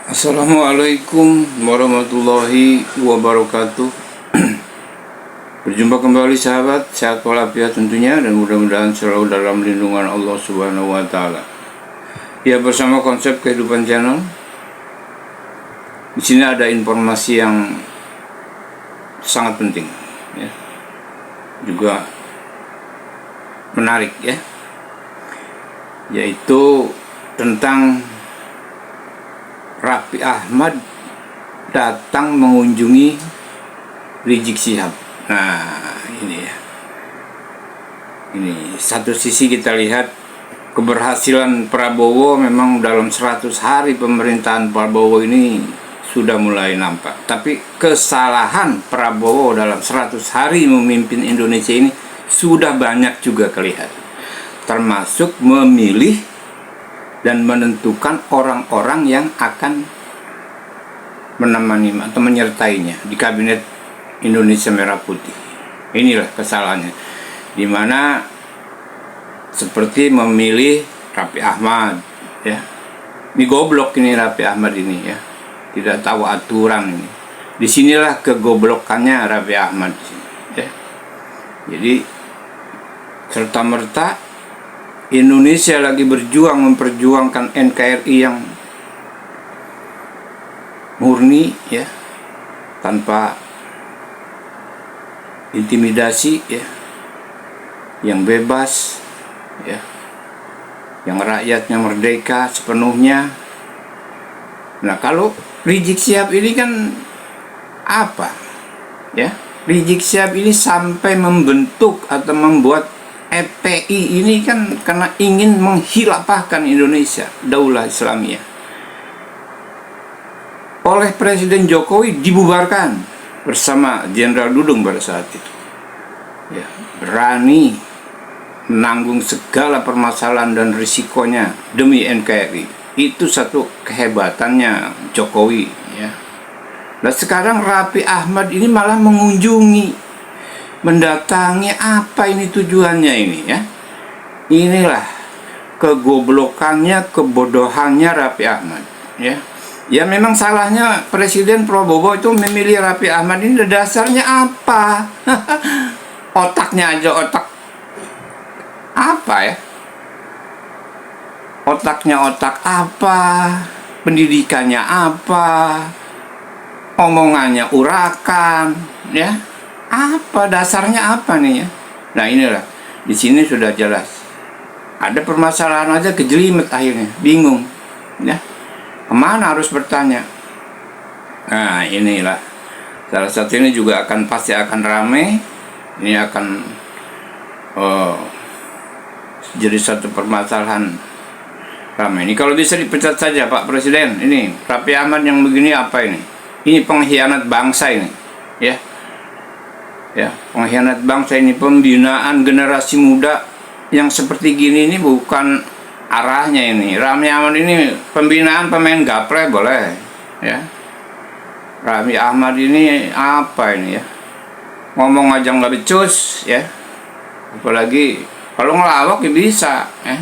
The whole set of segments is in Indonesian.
Assalamualaikum warahmatullahi wabarakatuh. Berjumpa kembali sahabat, sehat walafiat tentunya, dan mudah-mudahan selalu dalam lindungan Allah Subhanahu wa Ta'ala. Ya, bersama konsep kehidupan channel. Di sini ada informasi yang sangat penting, ya, juga menarik, ya, yaitu tentang Raffi Ahmad datang mengunjungi Rizik Syihab. Nah, ini ya. Ini satu sisi kita lihat keberhasilan Prabowo memang dalam 100 hari pemerintahan Prabowo ini sudah mulai nampak. Tapi kesalahan Prabowo dalam 100 hari memimpin Indonesia ini sudah banyak juga kelihatan. Termasuk memilih dan menentukan orang-orang yang akan menemani atau menyertainya di kabinet Indonesia Merah Putih. Inilah kesalahannya, dimana seperti memilih Raffi Ahmad, ya. Ini goblok ini Raffi Ahmad ini, ya, tidak tahu aturan ini. Disinilah kegoblokannya Raffi Ahmad, ya. Jadi serta merta Indonesia lagi berjuang memperjuangkan NKRI yang murni, ya, tanpa intimidasi, ya, yang bebas, ya, yang rakyatnya merdeka sepenuhnya. Nah, kalau Rizik Syihab ini kan apa, ya? Rizik Syihab ini sampai membentuk atau membuat FPI ini kan karena ingin menghilafahkan Indonesia Daulah Islamiyah. Oleh Presiden Jokowi dibubarkan bersama Jenderal Dudung pada saat itu. Ya, berani menanggung segala permasalahan dan risikonya demi NKRI. Itu satu kehebatannya Jokowi, ya. Nah, sekarang Raffi Ahmad ini malah mengunjungi, mendatangi. Apa ini tujuannya ini, ya? Inilah kegoblokannya, kebodohannya Raffi Ahmad, ya. Ya, memang salahnya Presiden Prabowo itu memilih Raffi Ahmad ini. Dasarnya apa? Otaknya aja otak apa, ya? Otaknya otak apa? Pendidikannya apa? Omongannya urakan, ya. Apa dasarnya, apa nih, ya? Nah, inilah di sini sudah jelas ada permasalahan aja kejelimet, akhirnya bingung, ya, kemana harus bertanya. Nah, inilah salah satu ini juga pasti akan ramai. Ini akan jadi satu permasalahan ramai. Ini kalau bisa dipecat saja Pak Presiden. Ini Raffi Ahmad yang begini apa ini? Ini pengkhianat bangsa ini, ya. Ya, pengkhianat bangsa ini, pembinaan generasi muda yang seperti gini ini bukan arahnya ini. Raffi Ahmad ini pembinaan pemain gaple boleh, ya. Raffi Ahmad ini apa ini, ya? Ngomong aja nggak becus, ya. Apalagi kalau ngelawak ya bisa, ya.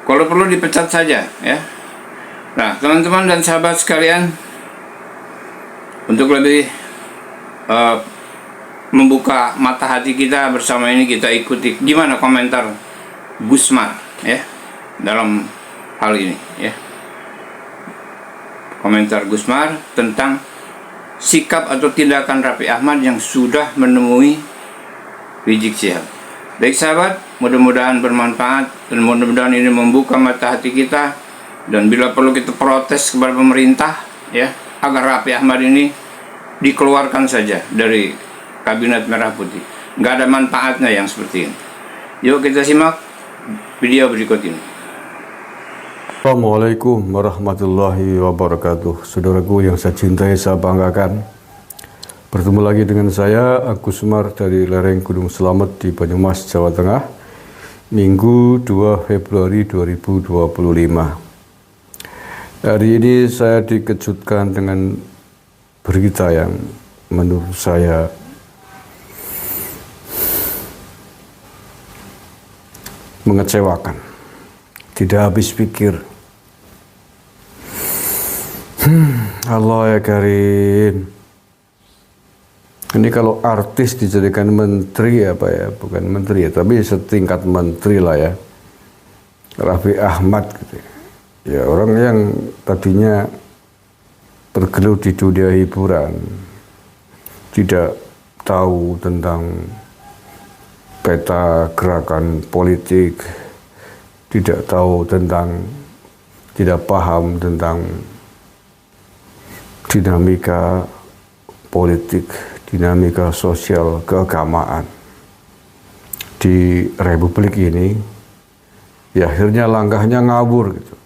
Kalau perlu dipecat saja, ya. Nah, teman-teman dan sahabat sekalian, untuk lebih membuka mata hati kita bersama ini, kita ikuti gimana komentar Gusmar, ya, dalam hal ini, ya. Komentar Gusmar tentang sikap atau tindakan Raffi Ahmad yang sudah menemui Rizik Syihab. Baik sahabat, mudah-mudahan bermanfaat dan mudah-mudahan ini membuka mata hati kita, dan bila perlu kita protes kepada pemerintah, ya, agar Raffi Ahmad ini dikeluarkan saja dari kabinet Merah Putih. Nggak ada manfaatnya yang seperti ini. Yuk kita simak video berikut ini. Assalamualaikum warahmatullahi wabarakatuh. Saudaraku yang saya cintai, saya banggakan, bertemu lagi dengan saya Agus Sumar dari lereng Gunung Selamet di Banyumas, Jawa Tengah, Minggu 2 Februari 2025. Hari ini saya dikejutkan dengan berita yang menurut saya mengecewakan, tidak habis pikir. Allah ya Karim. Ini kalau artis dijadikan menteri apa ya, bukan menteri ya, tapi setingkat menteri lah ya. Raffi Ahmad gitu. Ya orang yang tadinya bergelut di dunia hiburan, tidak tahu tentang peta gerakan politik, tidak paham tentang dinamika politik, dinamika sosial keagamaan di republik ini, ya akhirnya langkahnya ngawur gitu.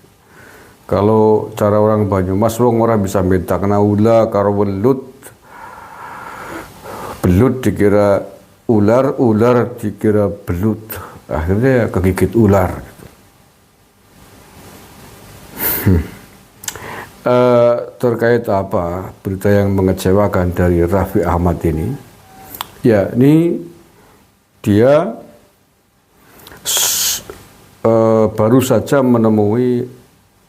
Kalau cara orang Banyumas, wong ora bisa minta kena ula karo belut dikira ular, ular dikira belut, akhirnya kegigit ular gitu. Terkait apa berita yang mengecewakan dari Raffi Ahmad ini, ya ini dia baru saja menemui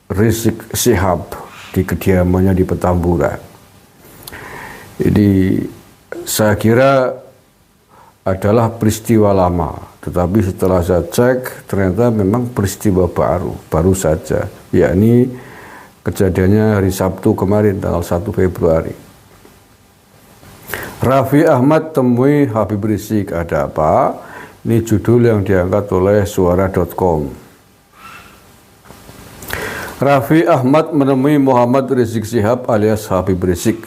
Rizik Syihab di kediamannya di Petamburan. Ini saya kira adalah peristiwa lama, tetapi setelah saya cek ternyata memang peristiwa baru saja, yakni kejadiannya hari Sabtu kemarin tanggal 1 Februari. Raffi Ahmad temui Habib Rizik, ada apa? Ini judul yang diangkat oleh suara.com. Raffi Ahmad menemui Muhammad Rizik Syihab alias Habib Rizik.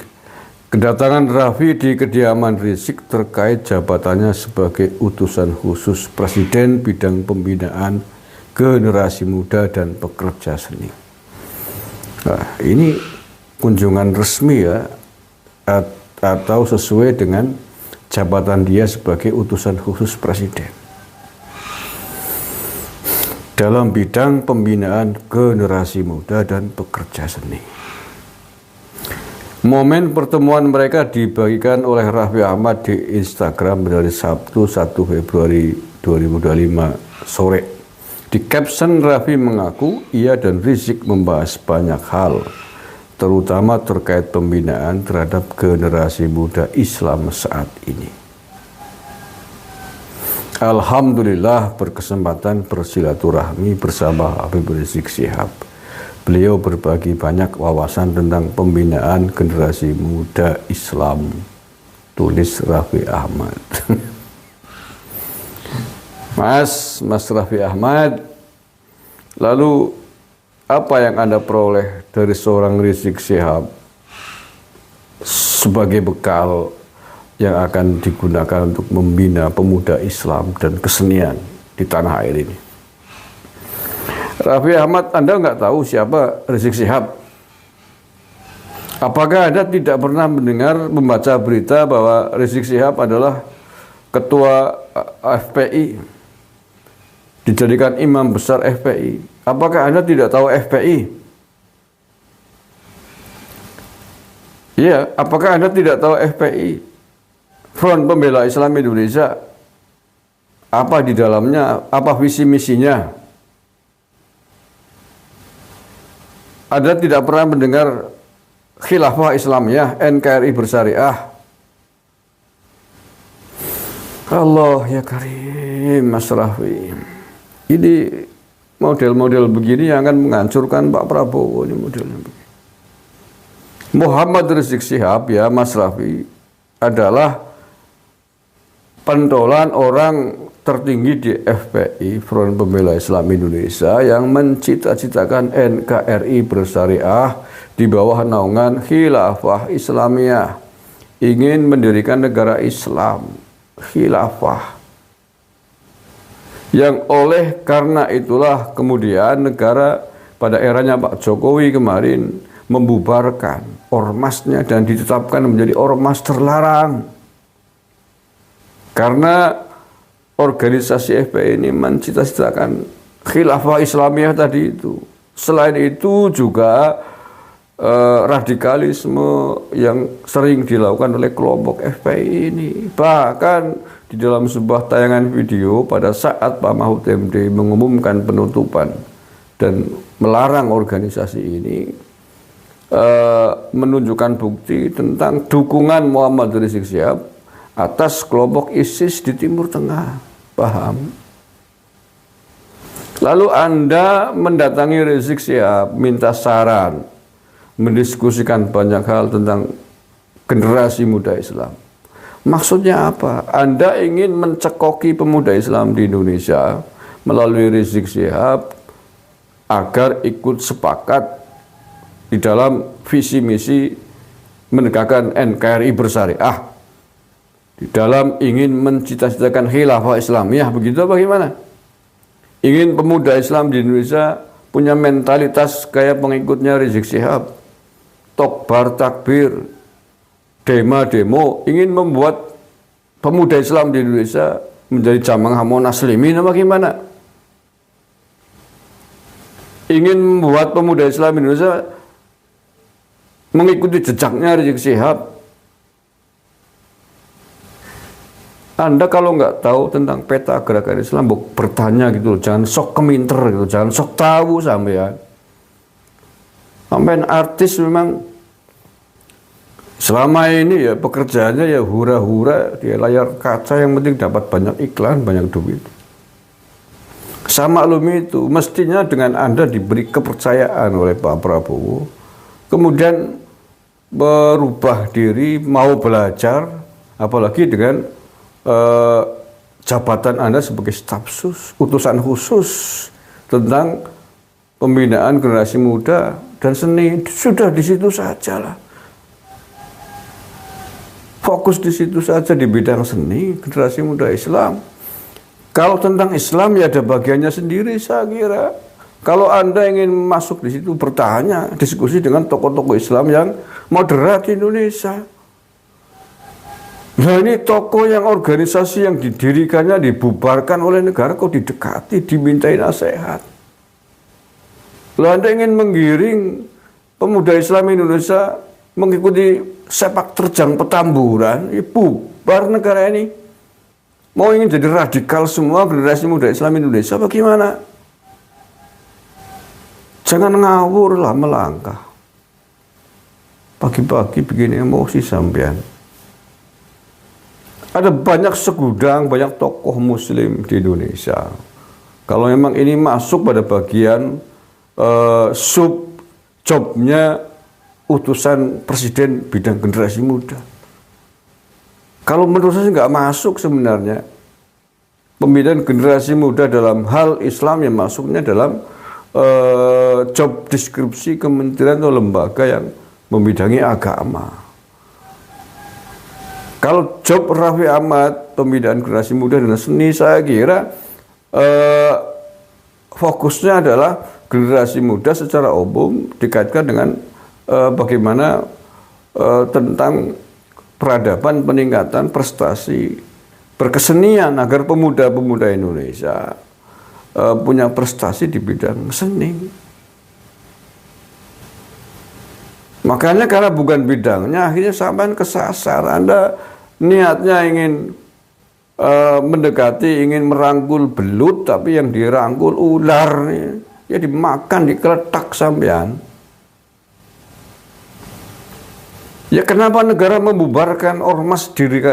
Kedatangan Raffi di kediaman Rizik terkait jabatannya sebagai utusan khusus Presiden bidang pembinaan generasi muda dan pekerja seni. Nah, ini kunjungan resmi ya, atau sesuai dengan jabatan dia sebagai utusan khusus Presiden dalam bidang pembinaan generasi muda dan pekerja seni. Momen pertemuan mereka dibagikan oleh Raffi Ahmad di Instagram dari Sabtu 1 Februari 2025 sore. Di caption, Raffi mengaku ia dan Rizik membahas banyak hal, terutama terkait pembinaan terhadap generasi muda Islam saat ini. Alhamdulillah berkesempatan bersilaturahmi bersama Habib Rizik Syihab. Beliau berbagi banyak wawasan tentang pembinaan generasi muda Islam, tulis Raffi Ahmad. Mas Raffi Ahmad, lalu apa yang Anda peroleh dari seorang Rizik Syihab sebagai bekal yang akan digunakan untuk membina pemuda Islam dan kesenian di tanah air ini? Raffi Ahmad, Anda nggak tahu siapa Rizik Syihab? Apakah Anda tidak pernah membaca berita bahwa Rizik Syihab adalah ketua FPI, dijadikan imam besar FPI? Apakah Anda tidak tahu FPI? Iya, apakah Anda tidak tahu FPI? Front Pembela Islam Indonesia. Apa di dalamnya? Apa visi misinya? Anda tidak pernah mendengar Khilafah Islamiyah, NKRI bersyariah? Allah ya Karim, Mas Raffi. Ini model-model begini yang akan menghancurkan Pak Prabowo. Ini modelnya begini. Muhammad Rizik Syihab, ya Mas Raffi, adalah pentolan orang tertinggi di FPI, Front Pembela Islam Indonesia, yang mencita-citakan NKRI bersyariah di bawah naungan Khilafah Islamiyah, ingin mendirikan negara Islam, Khilafah. Yang oleh karena itulah kemudian negara pada eranya Pak Jokowi kemarin membubarkan ormasnya dan ditetapkan menjadi ormas terlarang. Karena organisasi FPI ini mencita-citakan Khilafah Islamiyah tadi itu. Selain itu juga radikalisme yang sering dilakukan oleh kelompok FPI ini. Bahkan di dalam sebuah tayangan video pada saat Pak Mahfud MD mengumumkan penutupan dan melarang organisasi ini, menunjukkan bukti tentang dukungan Muhammad Rizik Syihab atas kelompok ISIS di Timur Tengah. Paham? Lalu Anda mendatangi Rizik Syihab, minta saran, mendiskusikan banyak hal tentang generasi muda Islam. Maksudnya apa? Anda ingin mencekoki pemuda Islam di Indonesia melalui Rizik Syihab agar ikut sepakat di dalam visi misi menegakkan NKRI bersyariah, di dalam ingin mencita-citakan khilafah Islamiyah, begitu bagaimana? Ingin pemuda Islam di Indonesia punya mentalitas kayak pengikutnya Rizik Syihab, tokbar takbir, demo, ingin membuat pemuda Islam di Indonesia menjadi jamaah monaslimin, bagaimana? Ingin membuat pemuda Islam di Indonesia mengikuti jejaknya Rizik Syihab. Anda kalau nggak tahu tentang peta gerakan Islam, bertanya gitu, jangan sok keminter gitu, jangan sok tahu sampean. Sampean artis memang selama ini ya pekerjaannya ya hura-hura di layar kaca, yang penting dapat banyak iklan, banyak duit. Sama alumni itu, mestinya dengan Anda diberi kepercayaan oleh Pak Prabowo, kemudian berubah diri, mau belajar, apalagi dengan jabatan Anda sebagai staf sus, utusan khusus tentang pembinaan generasi muda dan seni, sudah di situ saja lah. Fokus di situ saja di bidang seni, generasi muda Islam. Kalau tentang Islam ya ada bagiannya sendiri, saya kira. Kalau Anda ingin masuk di situ, bertanya, diskusi dengan tokoh-tokoh Islam yang moderat di Indonesia. Nah ini tokoh yang organisasi yang didirikannya dibubarkan oleh negara, kok didekati, dimintai nasihat. Lalu Anda ingin menggiring pemuda Islam Indonesia mengikuti sepak terjang petamburan, bubar negara ini. Mau ingin jadi radikal semua generasi muda Islam Indonesia, bagaimana? Jangan ngawur lah melangkah. Pagi-pagi bikin emosi sampean. Ada banyak segudang, banyak tokoh muslim di Indonesia. Kalau memang ini masuk pada bagian sub jobnya utusan presiden bidang generasi muda. Kalau menurut saya nggak masuk sebenarnya. Pembinaan generasi muda dalam hal Islam yang masuknya dalam job deskripsi kementerian atau lembaga yang membidangi agama. Kalau job Raffi Ahmad, pembinaan generasi muda dan seni, saya kira fokusnya adalah generasi muda secara umum dikaitkan dengan bagaimana tentang peradaban, peningkatan prestasi berkesenian agar pemuda-pemuda Indonesia punya prestasi di bidang seni. Makanya karena bukan bidangnya, akhirnya sampai kesasar. Anda niatnya ingin mendekati, ingin merangkul belut, tapi yang dirangkul ular, ya dimakan, dikeletak sampean. Ya kenapa negara membubarkan ormas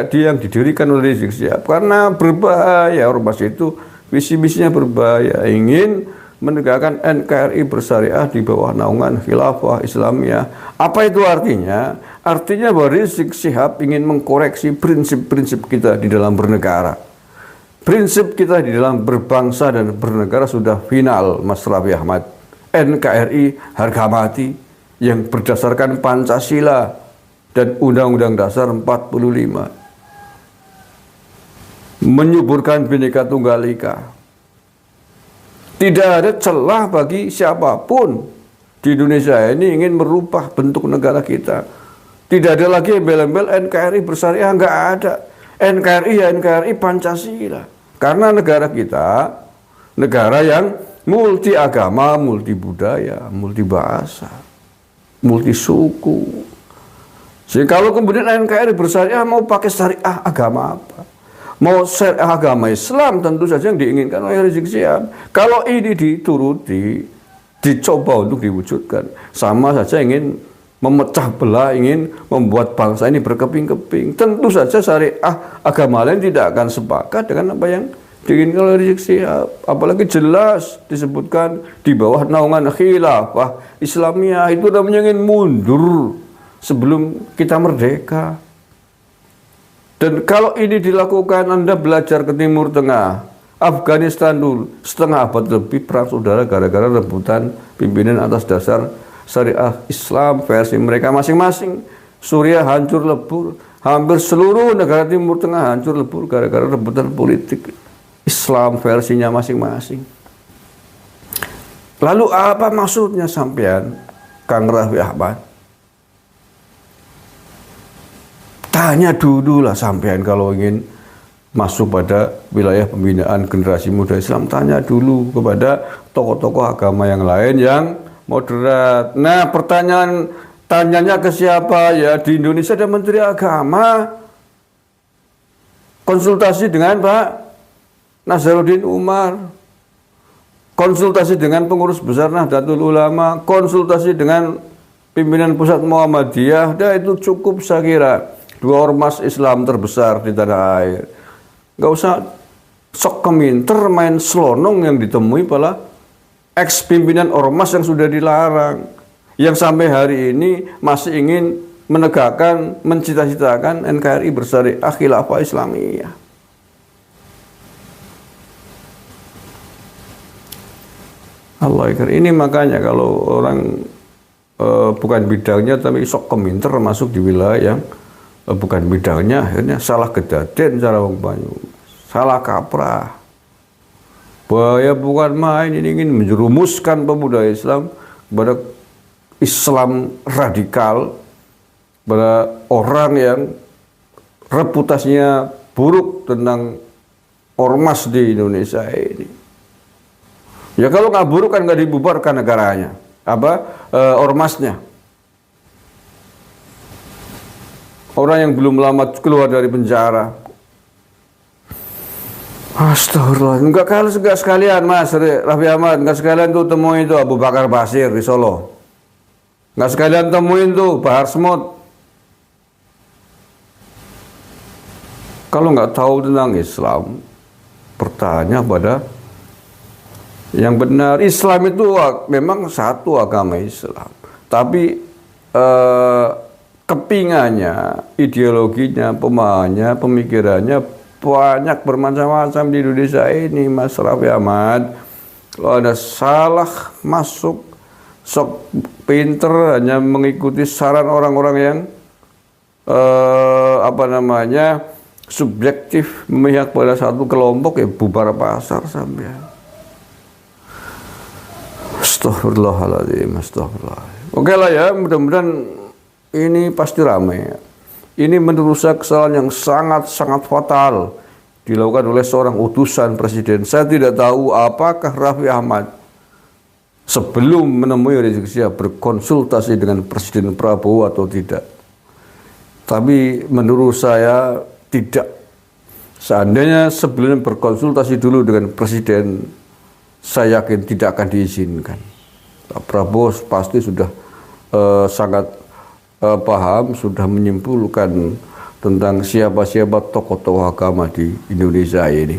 yang didirikan oleh Rizik Syihab? Karena berbahaya, ormas itu visi-misinya berbahaya, ingin menegakkan NKRI bersyariah di bawah naungan khilafah Islamiyah. Apa itu artinya? Artinya bahwa Rizik Syihab ingin mengkoreksi prinsip-prinsip kita di dalam bernegara. Prinsip kita di dalam berbangsa dan bernegara sudah final, Mas Raffi Ahmad. NKRI harga mati yang berdasarkan Pancasila dan Undang-Undang Dasar 45. Menyuburkan Bhinneka Tunggal Ika. Tidak ada celah bagi siapapun di Indonesia ini ingin merubah bentuk negara kita. Tidak ada lagi embel-embel NKRI bersyariah, nggak ada. NKRI ya NKRI Pancasila. Karena negara kita negara yang multi agama, multi budaya, multi bahasa, multi suku. Jadi kalau kemudian NKRI bersyariah mau pakai syariah agama apa? Mau syariah agama Islam tentu saja yang diinginkan oleh Rizik Syihab. Kalau ini dituruti, dicoba untuk diwujudkan, sama saja ingin memecah belah, ingin membuat bangsa ini berkeping-keping. Tentu saja syariah agama lain tidak akan sepakat dengan apa yang diinginkan oleh Rizik Syihab. Apalagi jelas disebutkan di bawah naungan khilafah Islamiyah, itu namanya ingin mundur sebelum kita merdeka. Dan kalau ini dilakukan, Anda belajar ke Timur Tengah, Afghanistan dulu, setengah abad lebih perang saudara gara-gara rebutan pimpinan atas dasar syariah Islam versi mereka masing-masing. Suriah hancur lebur, hampir seluruh negara Timur Tengah hancur lebur gara-gara rebutan politik Islam versinya masing-masing. Lalu apa maksudnya sampean, Kang Raffi Ahmad? Tanya dulu lah sampean kalau ingin masuk pada wilayah pembinaan generasi muda Islam, tanya dulu kepada tokoh-tokoh agama yang lain yang moderat. Nah, tanyanya ke siapa? Ya, di Indonesia ada Menteri Agama. Konsultasi dengan Pak Nazaruddin Umar. Konsultasi dengan pengurus besar Nahdlatul Ulama. Konsultasi dengan pimpinan pusat Muhammadiyah. Nah, itu cukup saya kira. Dua ormas Islam terbesar di tanah air. Nggak usah sok keminter main selonong yang ditemui pada ex-pimpinan ormas yang sudah dilarang, yang sampai hari ini masih ingin menegakkan, mencita-citakan NKRI bersyariah khilafah Islamiyah. Allah Akbar. Ini makanya kalau orang bukan bidangnya tapi sok keminter masuk di wilayah yang bukan bidangnya, akhirnya salah kedaden cara wong Banyu, salah kaprah. Bahaya bukan main, ini ingin menjerumuskan pemuda Islam kepada Islam radikal, pada orang yang reputasinya buruk tentang ormas di Indonesia ini. Ya kalau nggak buruk kan nggak dibubarkan negaranya, ormasnya. Orang yang belum lama keluar dari penjara. Astagfirullah, enggak sekalian Mas Raffi Ahmad, enggak sekalian tuh temuin tuh Abu Bakar Basir di Solo. Enggak sekalian temuin tuh Bahar Smut. Kalau nggak tahu tentang Islam, bertanya pada yang benar. Islam itu memang satu agama Islam, tapi kepingannya, ideologinya, pemahamannya, pemikirannya banyak bermacam-macam di Indonesia ini, Mas Raffi Ahmad. Kalau ada salah masuk, sok pinter hanya mengikuti saran orang-orang yang subjektif, memihak pada satu kelompok, ya bubar pasar sampai. Astagfirullahaladzim, astagfirullah. Oke lah ya, mudah-mudahan ini pasti ramai. Ini merusak kesalahan yang sangat-sangat fatal dilakukan oleh seorang utusan presiden. Saya tidak tahu apakah Raffi Ahmad sebelum menemui Rizik Syihab berkonsultasi dengan Presiden Prabowo atau tidak. Tapi menurut saya tidak. Seandainya sebelumnya berkonsultasi dulu dengan Presiden, saya yakin tidak akan diizinkan. Pak Prabowo pasti sudah sangat paham, sudah menyimpulkan tentang siapa-siapa tokoh-tokoh agama di Indonesia ini.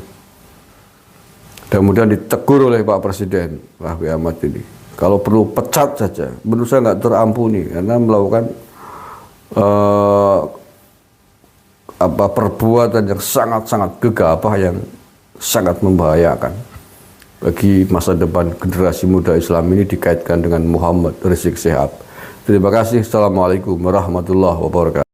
Mudah-mudahan ditegur oleh Pak Presiden Raffi Ahmad ini. Kalau perlu pecat saja, menurut saya nggak terampuni karena melakukan perbuatan yang sangat-sangat gegabah, yang sangat membahayakan bagi masa depan generasi muda Islam ini, dikaitkan dengan Muhammad Rizik Syihab. Terima kasih. Assalamualaikum warahmatullahi wabarakatuh.